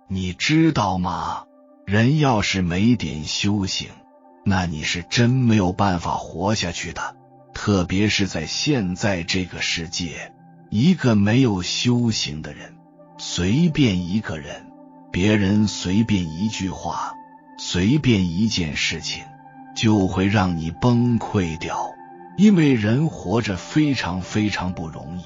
你知道吗？人要是没点修行，那你是真没有办法活下去的。特别是在现在这个世界，一个没有修行的人，随便一个人，别人随便一句话，随便一件事情，就会让你崩溃掉。因为人活着非常非常不容易，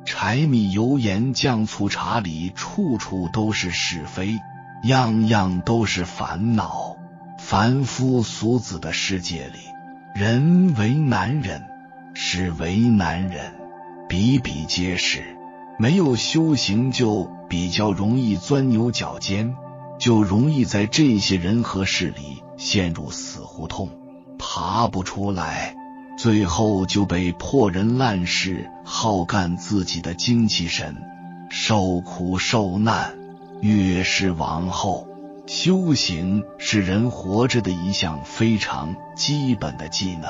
柴米油盐酱醋茶里处处都是是非，样样都是烦恼。凡夫俗子的世界里，人为难人，事为难人，比比皆是。没有修行就比较容易钻牛角尖，就容易在这些人和事里陷入死胡同，爬不出来，最后就被破人烂事耗干自己的精气神，受苦受难，越是往后。修行是人活着的一项非常基本的技能。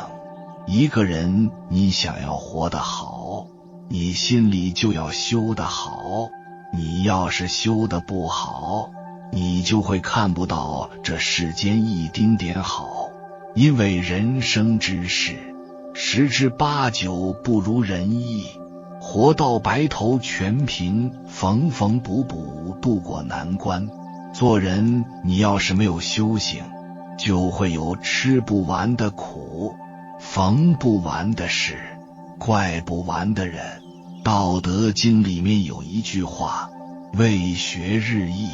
一个人你想要活得好，你心里就要修得好。你要是修得不好，你就会看不到这世间一丁点好。因为人生之事，十之八九不如人意，活到白头全凭缝缝补补度过难关。做人你要是没有修行，就会有吃不完的苦，缝不完的事，怪不完的人。道德经里面有一句话，为学日益，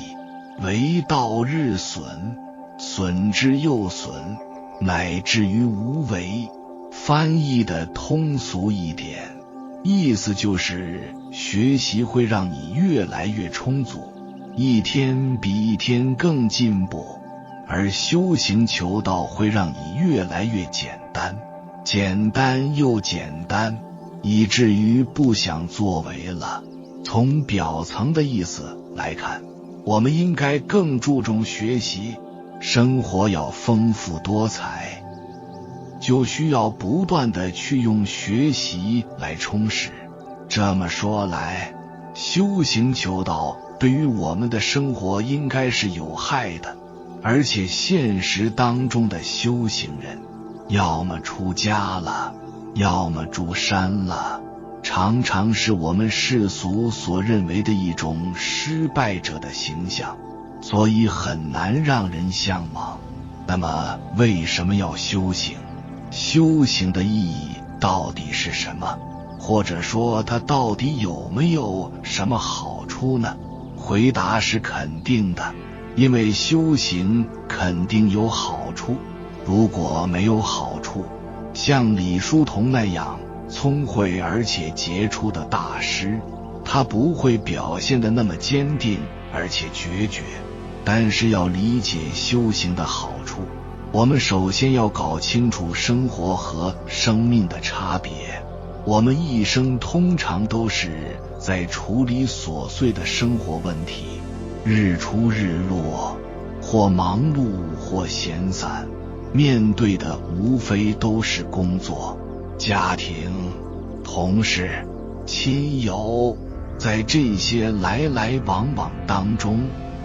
为道日损，损之又损，乃至于无为。翻译的通俗一点，意思就是学习会让你越来越充足，一天比一天更进步，而修行求道会让你越来越简单，简单又简单，以至于不想作为了。从表层的意思来看，我们应该更注重学习，生活要丰富多彩，就需要不断地去用学习来充实。这么说来，修行求道对于我们的生活应该是有害的，而且现实当中的修行人，要么出家了，要么住山了，常常是我们世俗所认为的一种失败者的形象，所以很难让人向往。那么为什么要修行？修行的意义到底是什么？或者说它到底有没有什么好处呢？回答是肯定的，因为修行肯定有好处。如果没有好处，像李叔同那样聪慧而且杰出的大师，他不会表现得那么坚定而且决绝。但是要理解修行的好处，我们首先要搞清楚生活和生命的差别。我们一生通常都是在处理琐碎的生活问题，日出日落，或忙碌或闲散，面对的无非都是工作、家庭、同事、亲友。在这些来来往往当中，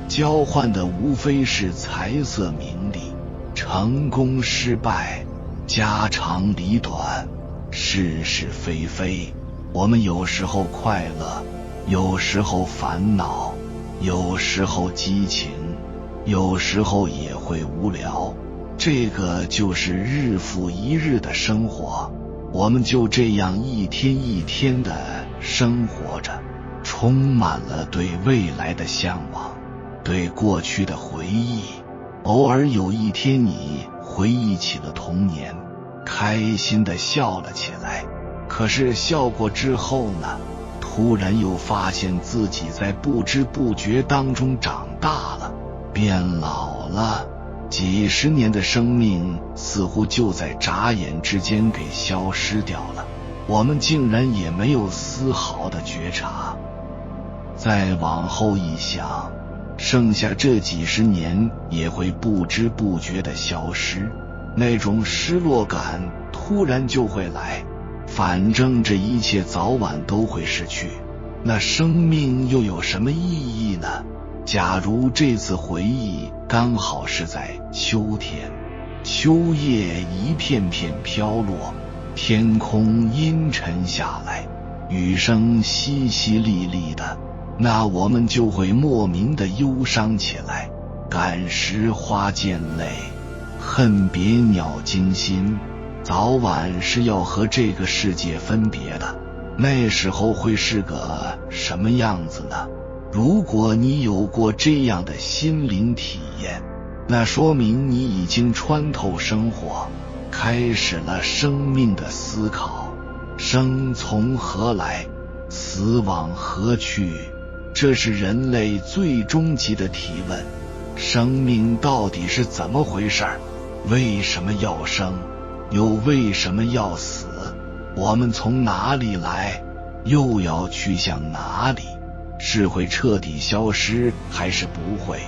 交换的无非是财色名利，成功失败，家长里短，是是非非。我们有时候快乐，有时候烦恼，有时候激情，有时候也会无聊。这个就是日复一日的生活，我们就这样一天一天的生活着，充满了对未来的向往，对过去的回忆。偶尔有一天你回忆起了童年，开心地笑了起来，可是笑过之后呢，突然又发现自己在不知不觉当中长大了，变老了。几十年的生命似乎就在眨眼之间给消失掉了，我们竟然也没有丝毫的觉察。再往后一想，剩下这几十年也会不知不觉的消失，那种失落感突然就会来，反正这一切早晚都会逝去，那生命又有什么意义呢？假如这次回忆刚好是在秋天，秋叶一片片飘落，天空阴沉下来，雨声淅淅沥沥的，那我们就会莫名的忧伤起来。感时花溅泪，恨别鸟惊心，早晚是要和这个世界分别的，那时候会是个什么样子呢？如果你有过这样的心灵体验，那说明你已经穿透生活，开始了生命的思考。生从何来？死往何去？这是人类最终极的提问。生命到底是怎么回事？为什么要生？又为什么要死？我们从哪里来？又要去向哪里？是会彻底消失还是不会？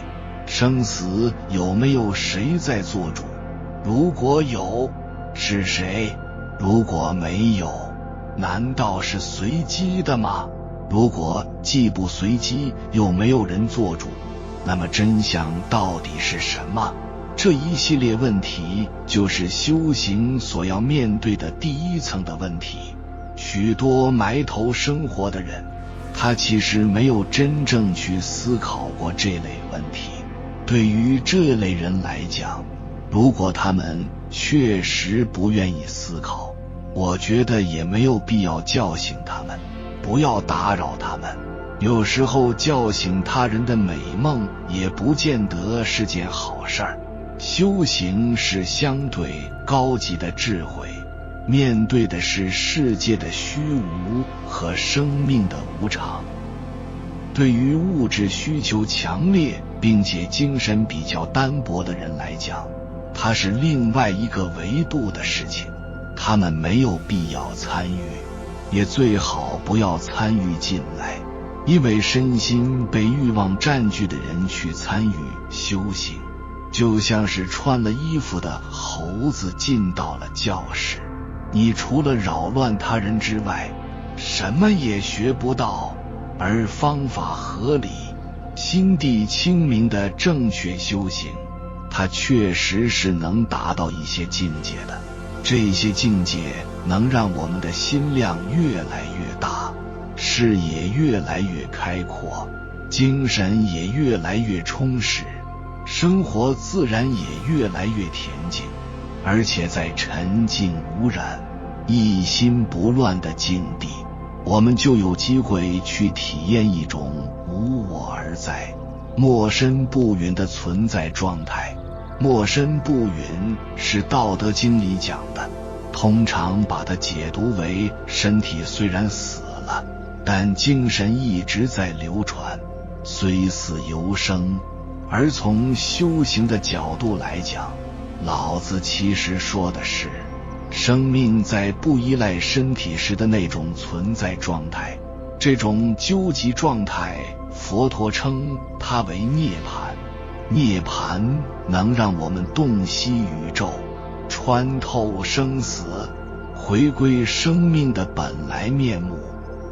生死有没有谁在做主？如果有，是谁？如果没有，难道是随机的吗？如果既不随机又没有人做主，那么真相到底是什么？这一系列问题就是修行所要面对的第一层的问题。许多埋头生活的人，他其实没有真正去思考过这类问题。对于这类人来讲，如果他们确实不愿意思考，我觉得也没有必要叫醒他们，不要打扰他们。有时候叫醒他人的美梦也不见得是件好事儿。修行是相对高级的智慧，面对的是世界的虚无和生命的无常。对于物质需求强烈并且精神比较单薄的人来讲，它是另外一个维度的事情，他们没有必要参与，也最好不要参与进来。因为身心被欲望占据的人去参与修行，就像是穿了衣服的猴子进到了教室，你除了扰乱他人之外，什么也学不到。而方法合理、心地清明的正确修行，它确实是能达到一些境界的。这些境界能让我们的心量越来越大，视野越来越开阔，精神也越来越充实，生活自然也越来越恬静。而且在沉静无染、一心不乱的境地，我们就有机会去体验一种无我而在、默身不云的存在状态。默身不云是《道德经》里讲的，通常把它解读为身体虽然死了，但精神一直在流传，虽死犹生。而从修行的角度来讲，老子其实说的是生命在不依赖身体时的那种存在状态。这种究极状态，佛陀称它为涅槃。涅槃能让我们洞悉宇宙，穿透生死，回归生命的本来面目，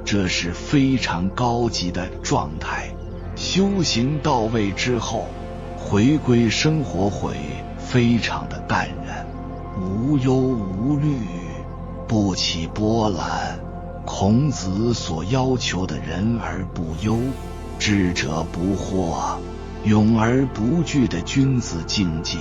这是非常高级的状态。修行到位之后，回归生活会非常的淡然，无忧无虑，不起波澜。孔子所要求的人而不忧，智者不惑，勇而不惧的君子境界，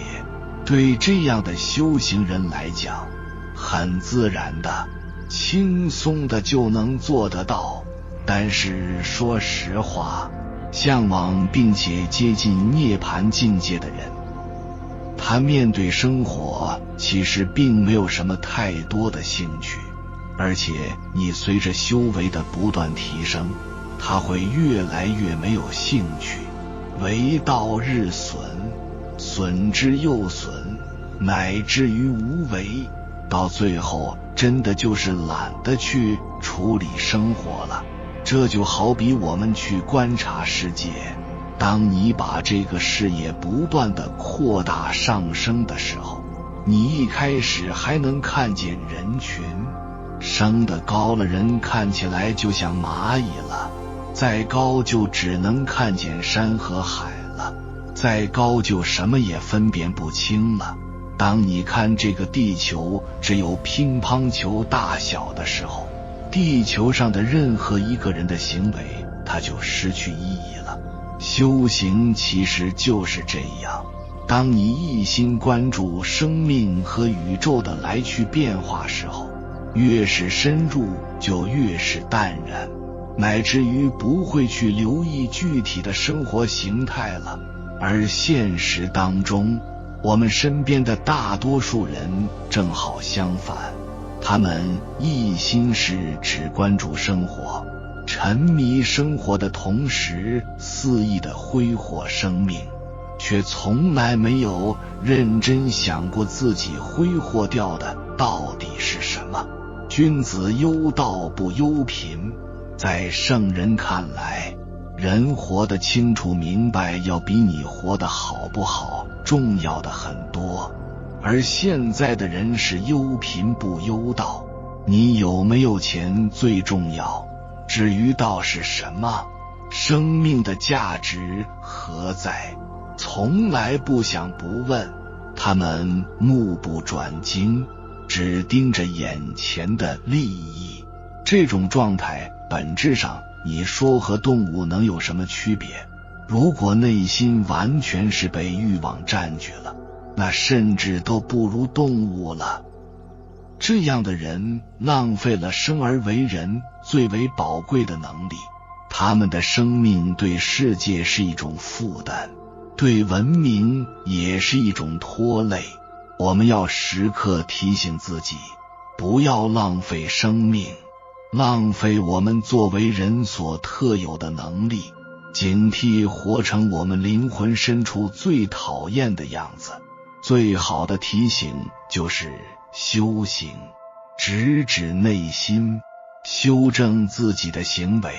对这样的修行人来讲，很自然的、轻松的就能做得到。但是说实话，向往并且接近涅槃境界的人，他面对生活其实并没有什么太多的兴趣，而且你随着修为的不断提升，他会越来越没有兴趣。为道日损，损之又损，乃至于无为，到最后真的就是懒得去处理生活了。这就好比我们去观察世界，当你把这个视野不断的扩大上升的时候，你一开始还能看见人群，升得高了，人看起来就像蚂蚁了，再高就只能看见山和海了，再高就什么也分辨不清了。当你看这个地球只有乒乓球大小的时候，地球上的任何一个人的行为它就失去意义了。修行其实就是这样，当你一心关注生命和宇宙的来去变化时候，越是深入就越是淡然，乃至于不会去留意具体的生活形态了。而现实当中，我们身边的大多数人正好相反，他们一心是只关注生活，沉迷生活的同时肆意地挥霍生命，却从来没有认真想过自己挥霍掉的到底是什么。君子忧道不忧贫，在圣人看来，人活得清楚明白要比你活得好不好重要的很多。而现在的人是忧贫不忧道，你有没有钱最重要，至于道是什么，生命的价值何在，从来不想不问。他们目不转睛，只盯着眼前的利益。这种状态本质上，你说和动物能有什么区别？如果内心完全是被欲望占据了，那甚至都不如动物了。这样的人浪费了生而为人最为宝贵的能力，他们的生命对世界是一种负担，对文明也是一种拖累。我们要时刻提醒自己，不要浪费生命，浪费我们作为人所特有的能力，警惕活成我们灵魂深处最讨厌的样子。最好的提醒就是修行，直指内心，修正自己的行为，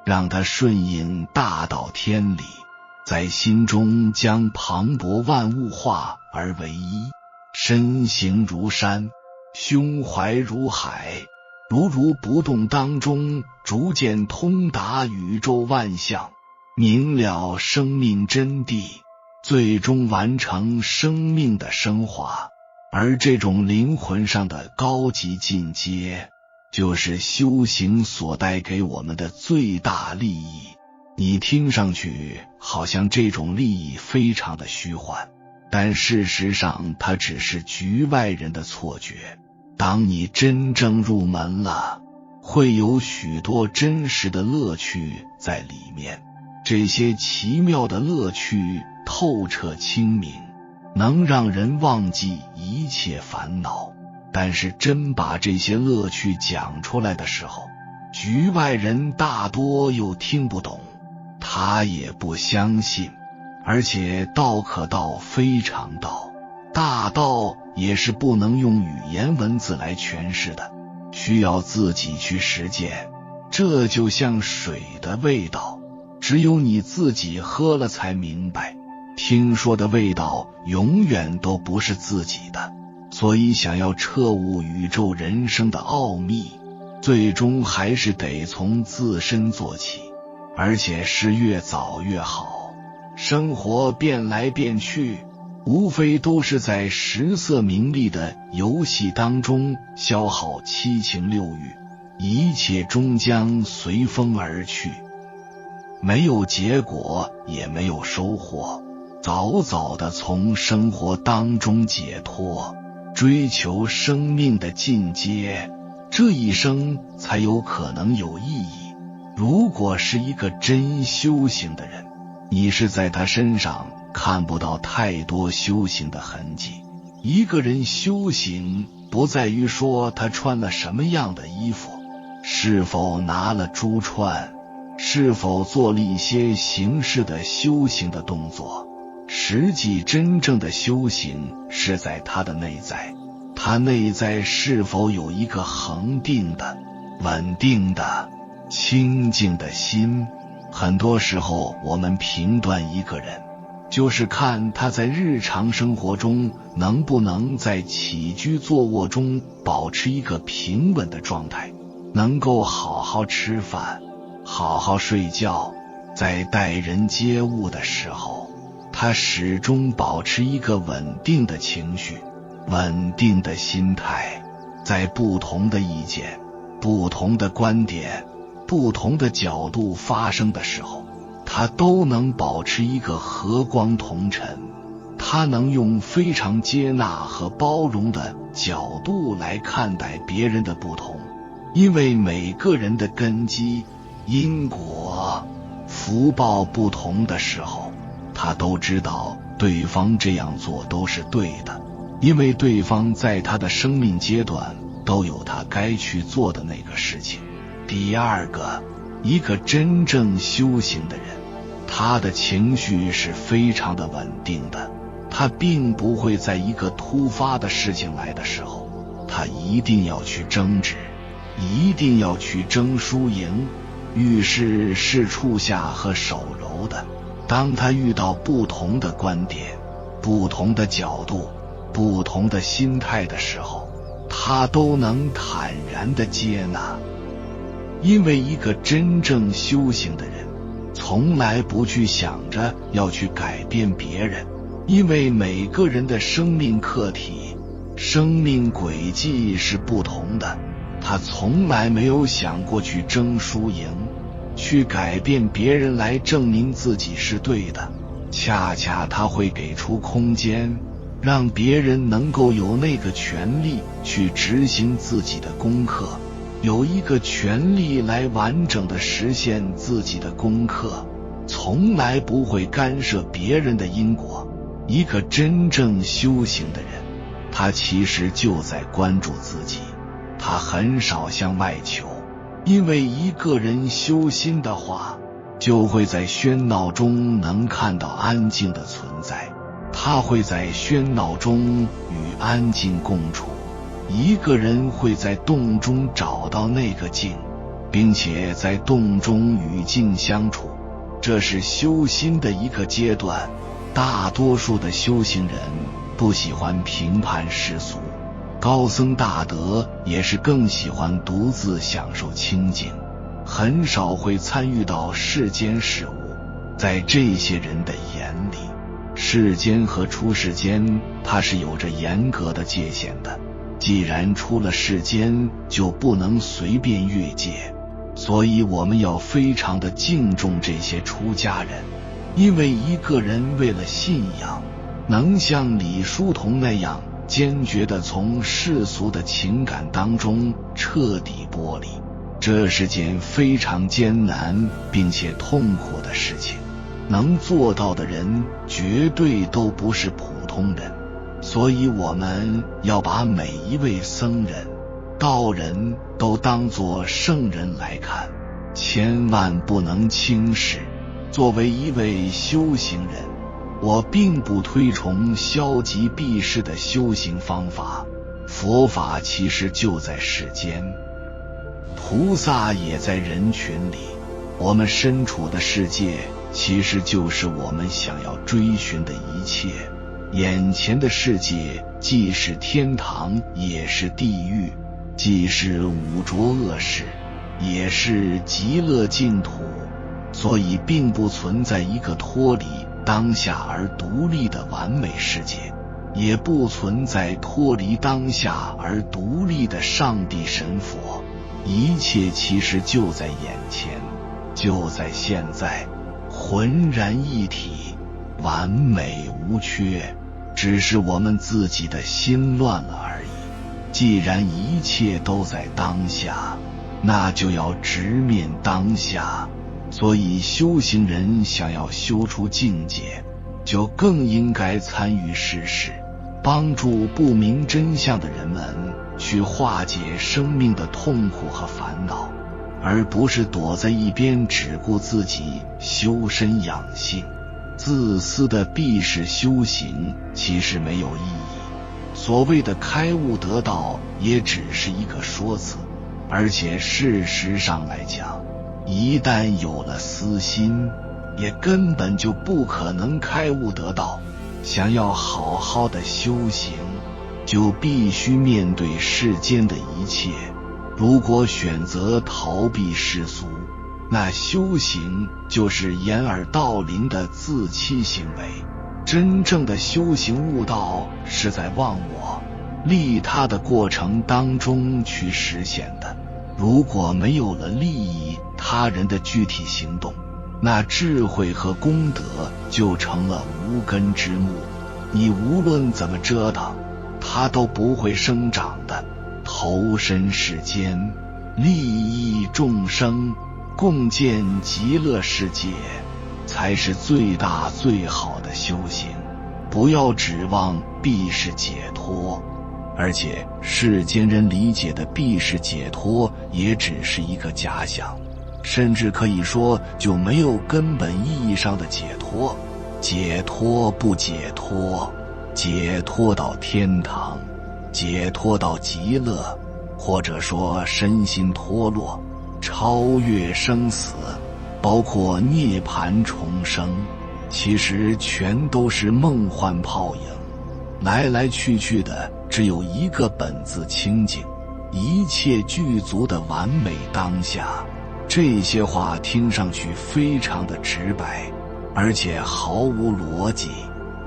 让它顺应大道天理，在心中将磅礴万物化而为一，身形如山，胸怀如海，如不动当中逐渐通达宇宙万象，明了生命真谛，最终完成生命的升华。而这种灵魂上的高级进阶，就是修行所带给我们的最大利益。你听上去好像这种利益非常的虚幻，但事实上它只是局外人的错觉。当你真正入门了，会有许多真实的乐趣在里面。这些奇妙的乐趣透彻清明，能让人忘记一切烦恼。但是真把这些乐趣讲出来的时候，局外人大多又听不懂，他也不相信。而且道可道非常道，大道也是不能用语言文字来诠释的，需要自己去实践。这就像水的味道，只有你自己喝了才明白。听说的味道永远都不是自己的，所以想要彻悟宇宙人生的奥秘，最终还是得从自身做起，而且是越早越好。生活变来变去，无非都是在食色名利的游戏当中消耗七情六欲，一切终将随风而去，没有结果也没有收获。早早地从生活当中解脱，追求生命的进阶，这一生才有可能有意义。如果是一个真修行的人，你是在他身上看不到太多修行的痕迹。一个人修行不在于说他穿了什么样的衣服，是否拿了珠串，是否做了一些形式的修行的动作。实际真正的修行是在他的内在，他内在是否有一个恒定的、稳定的、清净的心。很多时候我们评断一个人，就是看他在日常生活中能不能在起居坐卧中保持一个平稳的状态，能够好好吃饭，好好睡觉，在待人接物的时候，他始终保持一个稳定的情绪，稳定的心态，在不同的意见、不同的观点、不同的角度发生的时候，他都能保持一个和光同尘，他能用非常接纳和包容的角度来看待别人的不同，因为每个人的根基、因果、福报不同的时候，他都知道对方这样做都是对的，因为对方在他的生命阶段都有他该去做的那个事情。第二个，一个真正修行的人，他的情绪是非常的稳定的，他并不会在一个突发的事情来的时候，他一定要去争执，一定要去争输赢，遇事是处下和手柔的。当他遇到不同的观点、不同的角度、不同的心态的时候，他都能坦然地接纳。因为一个真正修行的人，从来不去想着要去改变别人，因为每个人的生命课题、生命轨迹是不同的，他从来没有想过去争输赢，去改变别人来证明自己是对的，恰恰他会给出空间，让别人能够有那个权利去执行自己的功课，有一个权利来完整的实现自己的功课，从来不会干涉别人的因果。一个真正修行的人，他其实就在关注自己，他很少向外求，因为一个人修心的话，就会在喧闹中能看到安静的存在，他会在喧闹中与安静共处，一个人会在动中找到那个静，并且在动中与静相处，这是修心的一个阶段。大多数的修行人不喜欢评判世俗，高僧大德也是更喜欢独自享受清静，很少会参与到世间事物。在这些人的眼里，世间和出世间它是有着严格的界限的，既然出了世间，就不能随便越界，所以我们要非常的敬重这些出家人。因为一个人为了信仰，能像李叔同那样坚决地从世俗的情感当中彻底剥离，这是件非常艰难并且痛苦的事情，能做到的人绝对都不是普通人，所以我们要把每一位僧人、道人都当作圣人来看，千万不能轻视。作为一位修行人，我并不推崇消极避世的修行方法，佛法其实就在世间，菩萨也在人群里，我们身处的世界其实就是我们想要追寻的一切。眼前的世界既是天堂也是地狱，既是五浊恶世也是极乐净土，所以并不存在一个脱离当下而独立的完美世界，也不存在脱离当下而独立的上帝神佛，一切其实就在眼前，就在现在，浑然一体，完美无缺，只是我们自己的心乱了而已。既然一切都在当下，那就要直面当下，所以修行人想要修出境界，就更应该参与世事，帮助不明真相的人们去化解生命的痛苦和烦恼，而不是躲在一边只顾自己修身养性。自私的避世修行其实没有意义，所谓的开悟得道也只是一个说辞，而且事实上来讲，一旦有了私心，也根本就不可能开悟得道。想要好好的修行，就必须面对世间的一切，如果选择逃避世俗，那修行就是掩耳盗铃的自欺行为。真正的修行悟道是在忘我、利他的过程当中去实现的。如果没有了利益他人的具体行动，那智慧和功德就成了无根之木，你无论怎么折腾，它都不会生长的。投身世间，利益众生，共建极乐世界，才是最大最好的修行。不要指望必是解脱，而且世间人理解的必是解脱也只是一个假想，甚至可以说就没有根本意义上的解脱。解脱不解脱，解脱到天堂，解脱到极乐，或者说身心脱落，超越生死，包括涅槃重生，其实全都是梦幻泡影，来来去去的只有一个本自清净，一切具足的完美当下。这些话听上去非常的直白，而且毫无逻辑，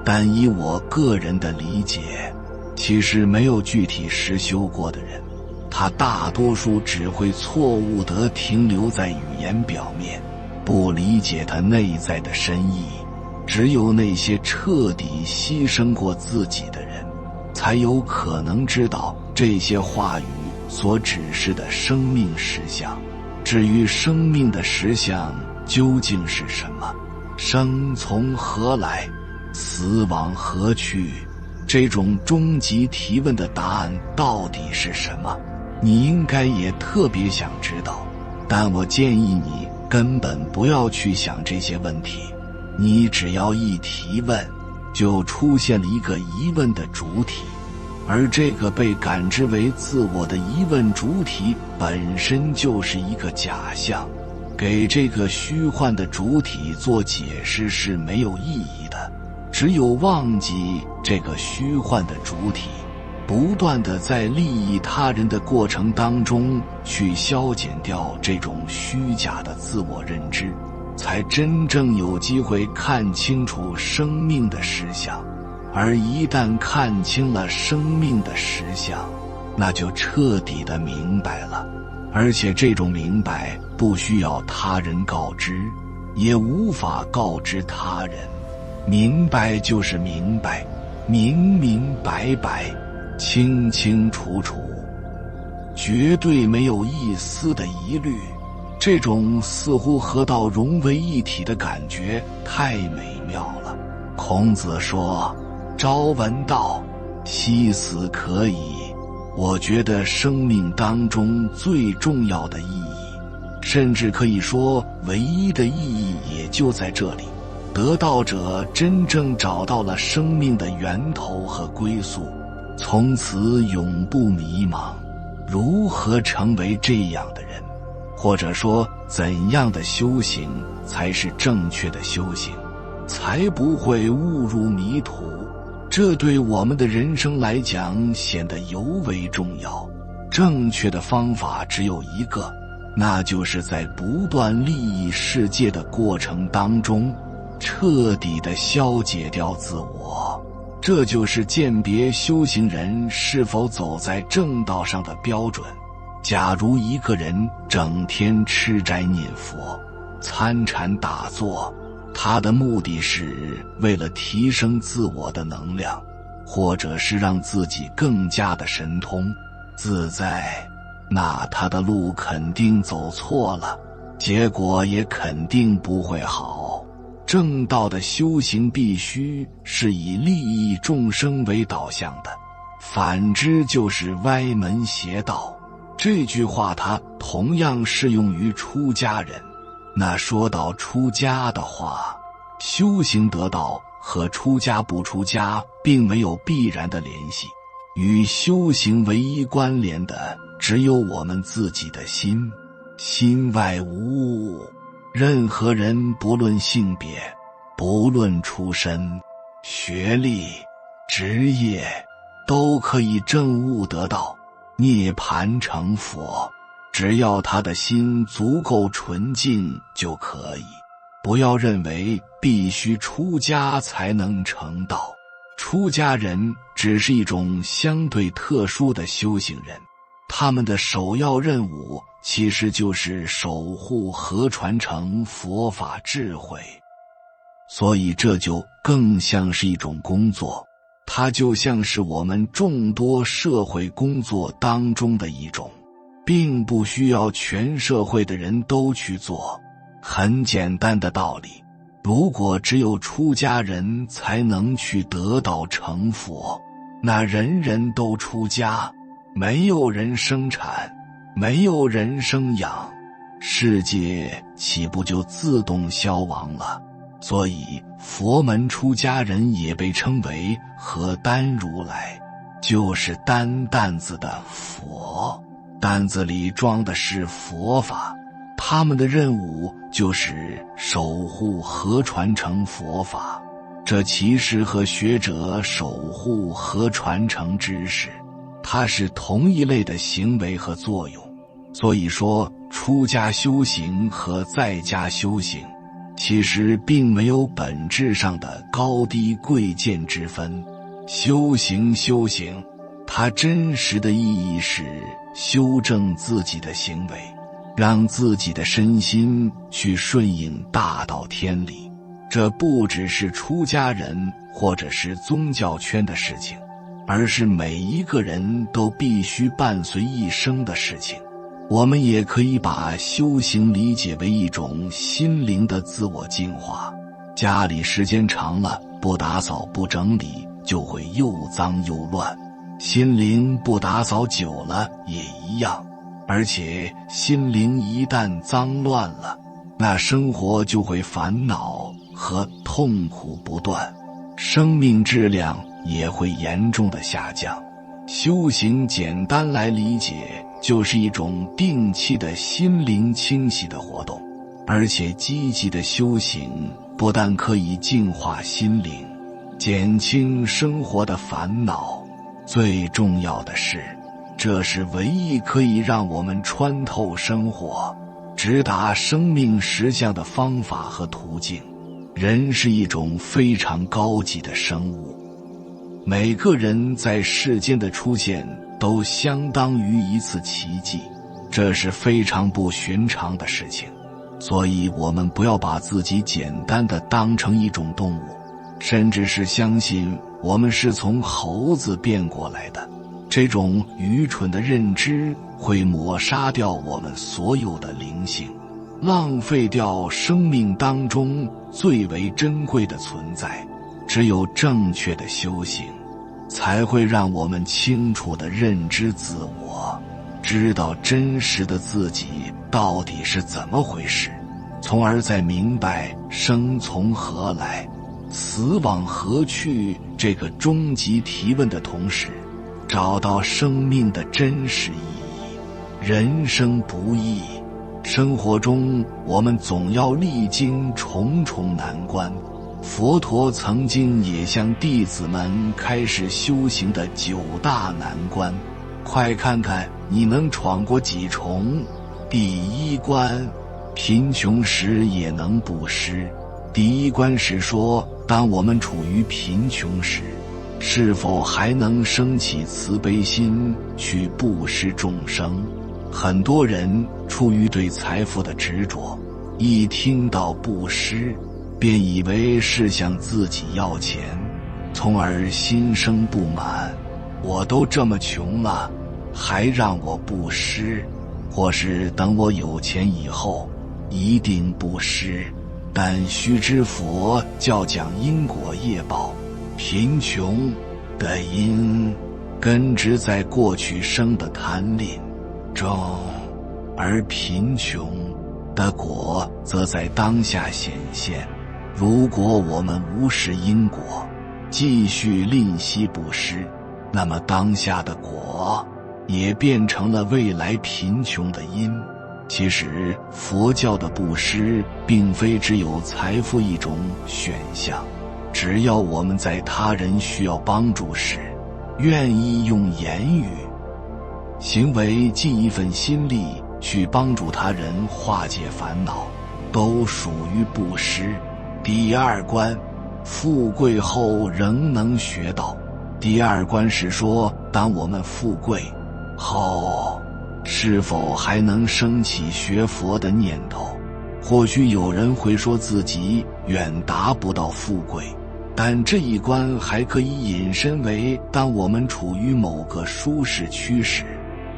但以我个人的理解，其实没有具体实修过的人，他大多数只会错误地停留在语言表面，不理解他内在的深意。只有那些彻底牺牲过自己的人，才有可能知道这些话语所指示的生命实相。至于生命的实相究竟是什么，生从何来，死往何去，这种终极提问的答案到底是什么，你应该也特别想知道。但我建议你根本不要去想这些问题，你只要一提问，就出现了一个疑问的主体，而这个被感知为自我的疑问主体本身就是一个假象，给这个虚幻的主体做解释是没有意义的。只有忘记这个虚幻的主体，不断地在利益他人的过程当中去消减掉这种虚假的自我认知，才真正有机会看清楚生命的实相。而一旦看清了生命的实相，那就彻底的明白了。而且这种明白不需要他人告知，也无法告知他人。明白就是明白，明明白白，清清楚楚，绝对没有一丝的疑虑。这种似乎和道融为一体的感觉太美妙了。孔子说，朝闻道，夕死可矣。我觉得生命当中最重要的意义，甚至可以说唯一的意义也就在这里。得道者真正找到了生命的源头和归宿，从此永不迷茫。如何成为这样的人？或者说怎样的修行才是正确的修行，才不会误入迷途？这对我们的人生来讲显得尤为重要。正确的方法只有一个，那就是在不断利益世界的过程当中，彻底地消解掉自我。这就是鉴别修行人是否走在正道上的标准。假如一个人整天吃斋念佛、参禅打坐，他的目的是为了提升自我的能量，或者是让自己更加的神通自在，那他的路肯定走错了，结果也肯定不会好。正道的修行必须是以利益众生为导向的，反之就是歪门邪道。这句话它同样适用于出家人。那说到出家的话，修行得道和出家不出家并没有必然的联系，与修行唯一关联的只有我们自己的心，心外无物。任何人不论性别，不论出身、学历、职业，都可以证悟得道，涅槃成佛。只要他的心足够纯净就可以。不要认为必须出家才能成道，出家人只是一种相对特殊的修行人，他们的首要任务其实就是守护和传承佛法智慧，所以这就更像是一种工作，它就像是我们众多社会工作当中的一种，并不需要全社会的人都去做。很简单的道理，如果只有出家人才能去得道成佛，那人人都出家，没有人生产，没有人生养，世界岂不就自动消亡了？所以佛门出家人也被称为何担如来，就是担担子的佛，担子里装的是佛法，他们的任务就是守护和传承佛法，这其实和学者守护和传承知识，它是同一类的行为和作用。所以说，出家修行和在家修行其实并没有本质上的高低贵贱之分。修行，它真实的意义是修正自己的行为，让自己的身心去顺应大道天理。这不只是出家人或者是宗教圈的事情，而是每一个人都必须伴随一生的事情。我们也可以把修行理解为一种心灵的自我净化。家里时间长了，不打扫不整理，就会又脏又乱，心灵不打扫久了也一样。而且心灵一旦脏乱了，那生活就会烦恼和痛苦不断，生命质量也会严重的下降。修行简单来理解，就是一种定期的心灵清洗的活动，而且积极的修行不但可以净化心灵，减轻生活的烦恼，最重要的是，这是唯一可以让我们穿透生活，直达生命实相的方法和途径。人是一种非常高级的生物，每个人在世间的出现都相当于一次奇迹，这是非常不寻常的事情。所以我们不要把自己简单的当成一种动物，甚至是相信我们是从猴子变过来的。这种愚蠢的认知会抹杀掉我们所有的灵性，浪费掉生命当中最为珍贵的存在。只有正确的修行，才会让我们清楚地认知自我，知道真实的自己到底是怎么回事，从而在明白生从何来，死往何去这个终极提问的同时，找到生命的真实意义。人生不易，生活中我们总要历经重重难关。佛陀曾经也向弟子们开始修行的9大难关，快看看你能闯过几重。第1关，贫穷时也能布施。第1关是说，当我们处于贫穷时，是否还能升起慈悲心去布施众生？很多人出于对财富的执着，一听到布施，便以为是向自己要钱，从而心生不满。我都这么穷了，还让我布施？或是等我有钱以后，一定布施。但须知佛教讲因果业报，贫穷的因根植在过去生的贪吝中，而贫穷的果则在当下显现。如果我们无视因果，继续吝惜布施，那么当下的果也变成了未来贫穷的因。其实佛教的布施并非只有财富一种选项，只要我们在他人需要帮助时，愿意用言语、行为尽一份心力去帮助他人化解烦恼，都属于布施。第二关，富贵后仍能学道。第二关是说，当我们富贵后，是否还能升起学佛的念头？或许有人会说自己远达不到富贵，但这一关还可以引申为，当我们处于某个舒适区时，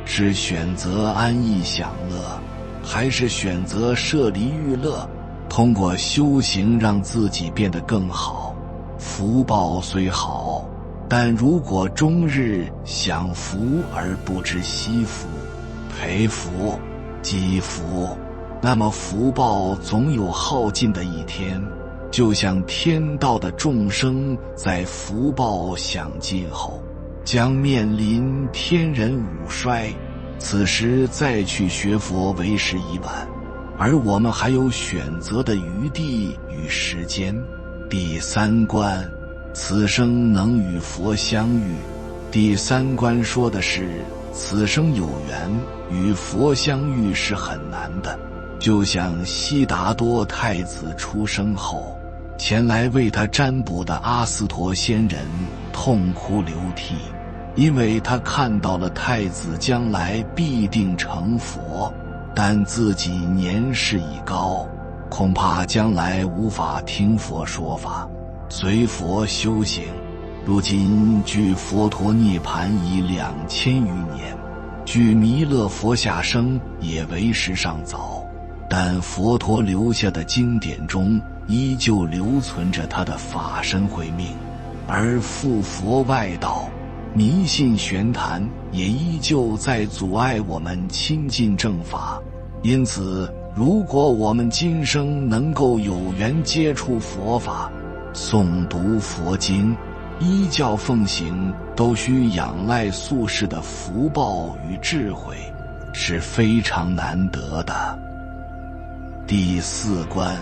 是选择安逸享乐，还是选择舍离欲乐，通过修行让自己变得更好。福报虽好，但如果终日享福而不知惜福，培福积福，那么福报总有耗尽的一天，就像天道的众生在福报享尽后，将面临天人五衰，此时再去学佛为时已晚，而我们还有选择的余地与时间。第三关，此生能与佛相遇。第三关说的是，此生有缘与佛相遇是很难的，就像悉达多太子出生后，前来为他占卜的阿斯陀仙人痛哭流涕，因为他看到了太子将来必定成佛，但自己年事已高，恐怕将来无法听佛说法，随佛修行。如今距佛陀涅槃已2000余年，距弥勒佛下生也为时尚早，但佛陀留下的经典中依旧留存着他的法身慧命，而附佛外道、迷信玄谈也依旧在阻碍我们亲近正法。因此，如果我们今生能够有缘接触佛法，诵读佛经，依教奉行，都需仰赖宿世的福报与智慧，是非常难得的。第四关，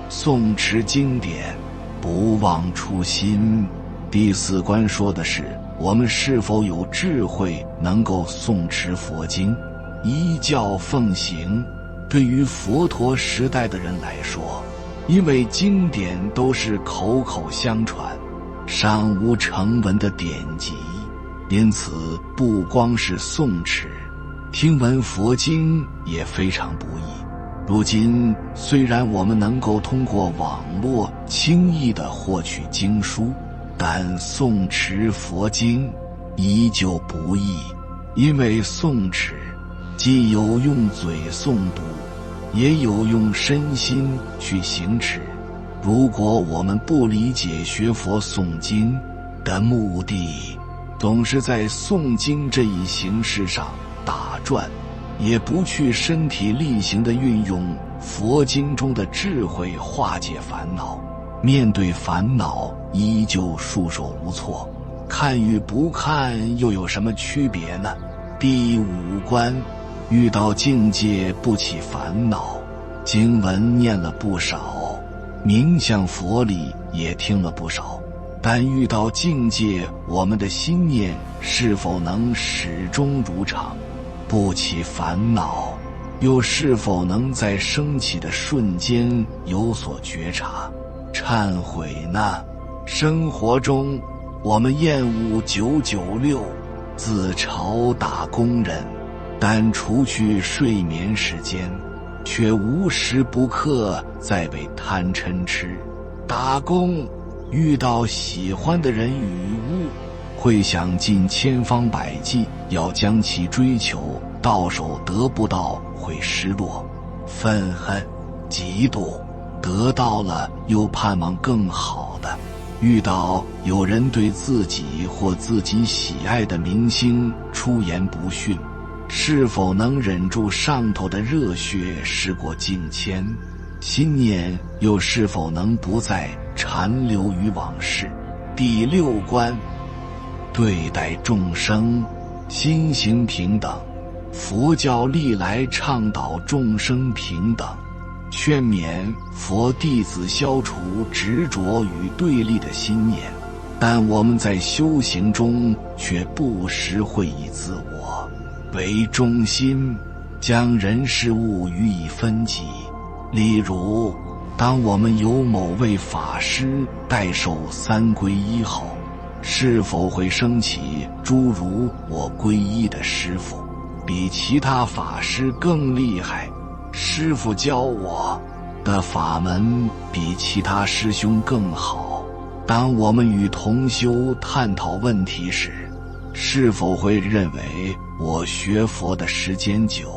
诵持经典，不忘初心。第四关说的是，我们是否有智慧能够诵持佛经，依教奉行。对于佛陀时代的人来说，因为经典都是口口相传，尚无成文的典籍，因此不光是诵持，听闻佛经也非常不易。如今虽然我们能够通过网络轻易地获取经书，但诵持佛经依旧不易，因为诵持既有用嘴诵读，也有用身心去行持。如果我们不理解学佛诵经的目的，总是在诵经这一形式上打转，也不去身体力行地运用佛经中的智慧化解烦恼，面对烦恼依旧束手无措，看与不看又有什么区别呢？第五关，遇到境界不起烦恼。经文念了不少，冥想佛理也听了不少，但遇到境界，我们的心念是否能始终如常，不起烦恼，又是否能在升起的瞬间有所觉察、忏悔呢？生活中，我们厌恶996，自嘲打工人，但除去睡眠时间，却无时不刻在为贪嗔痴打工。遇到喜欢的人与物，会想尽千方百计要将其追求，到手得不到会失落、愤恨、嫉妒，得到了又盼望更好的。遇到有人对自己或自己喜爱的明星出言不逊，是否能忍住上头的热血事过境迁，心念又是否能不再残留于往事？第六关，对待众生心行平等。佛教历来倡导众生平等，劝勉佛弟子消除执着与对立的心念，但我们在修行中却不时会以自我为中心，将人事物予以分级。例如，当我们有某位法师代受三皈依后，是否会升起诸如我皈依的师父比其他法师更厉害，师父教我的法门比其他师兄更好？当我们与同修探讨问题时，是否会认为我学佛的时间久，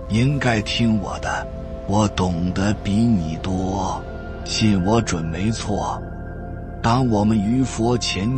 应该听我的，我懂得比你多，信我准没错？当我们于佛前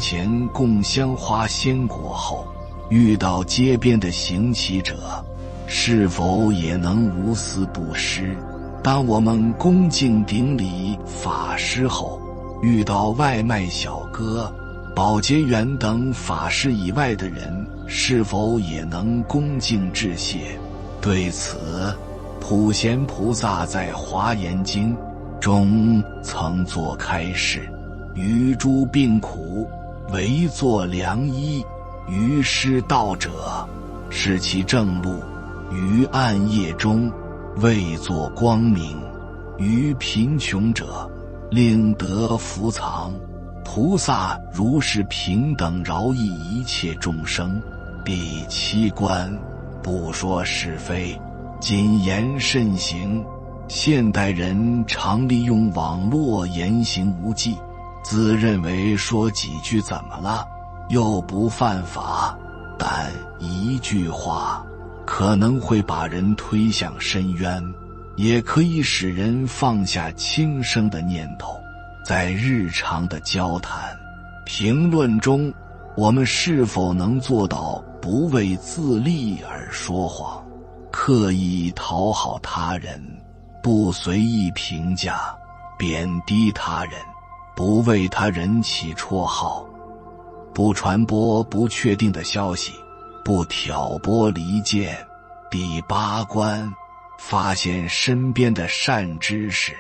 供香花鲜果后，遇到街边的行乞者，是否也能无私布施？当我们恭敬顶礼法师后，遇到外卖小哥、保洁员等法师以外的人，是否也能恭敬致谢？对此，普贤菩萨在《华严经》中曾作开示：于诸病苦，唯作良医；于失道者，是其正路；于暗夜中，为作光明；于贫穷者，令得福藏。菩萨如是平等饶益一切众生。第七观，不说是非，谨言慎行。现代人常利用网络言行无忌，自认为说几句怎么了，又不犯法，但一句话可能会把人推向深渊，也可以使人放下轻生的念头。在日常的交谈、评论中，我们是否能做到不为自利而说谎，刻意讨好他人，不随意评价、贬低他人，不为他人起绰号，不传播不确定的消息，不挑拨离间？第八观，发现身边的善知识。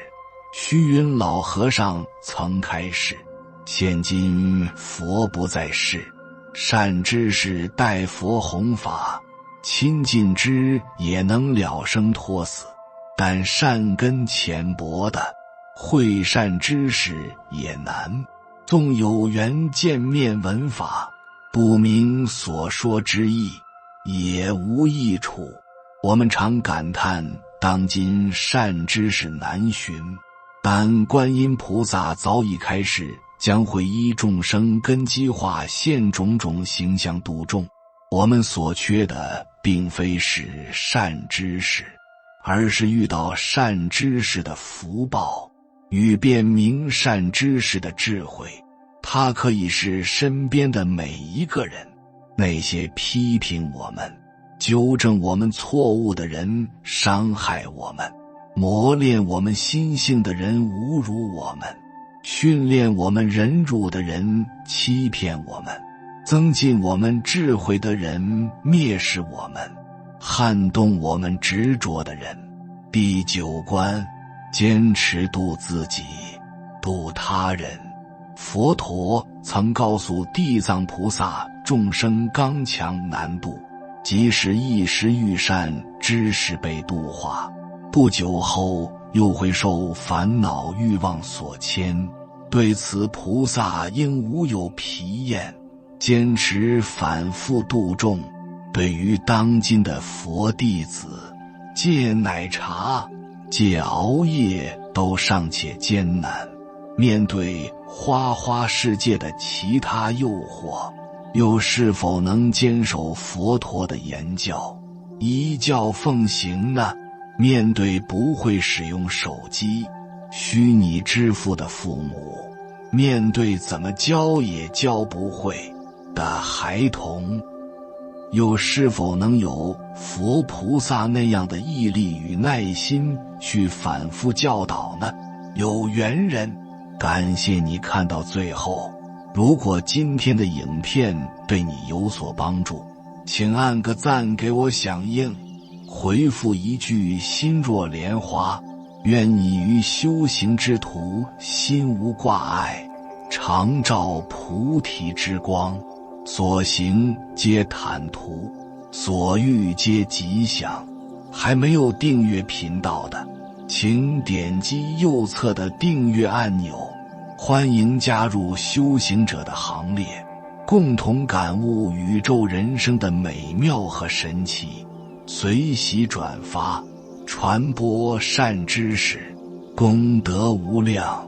虚云老和尚曾开示：现今佛不在世，善知识代佛弘法，亲近之也能了生脱死，但善根浅薄的会善知识也难，纵有缘见面闻法，不明所说之意，也无益处。我们常感叹当今善知识难寻，但观音菩萨早已开示，将会依众生根基化现种种形象度众。我们所缺的并非是善知识，而是遇到善知识的福报与辨明善知识的智慧。它可以是身边的每一个人，那些批评我们、纠正我们错误的人伤害我们，磨练我们心性的人侮辱我们，训练我们忍辱的人欺骗我们，增进我们智慧的人蔑视我们，撼动我们执着的人。第九观，坚持度自己，度他人。佛陀曾告诉地藏菩萨，众生刚强难度，即使一时遇善知识被度化，不久后又会受烦恼欲望所牵。对此，菩萨应无有疲厌，坚持反复度众。对于当今的佛弟子，戒奶茶、戒熬夜都尚且艰难，面对花花世界的其他诱惑，又是否能坚守佛陀的言教，依教奉行呢？面对不会使用手机、虚拟支付的父母，面对怎么教也教不会的孩童，又是否能有佛菩萨那样的毅力与耐心去反复教导呢？有缘人，感谢你看到最后。如果今天的影片对你有所帮助，请按个赞给我响应，回复一句心若莲花。愿你于修行之途心无挂碍，常照菩提之光，所行皆坦途，所欲皆吉祥。还没有订阅频道的，请点击右侧的订阅按钮，欢迎加入修行者的行列，共同感悟宇宙人生的美妙和神奇。随喜转发，传播善知识，功德无量。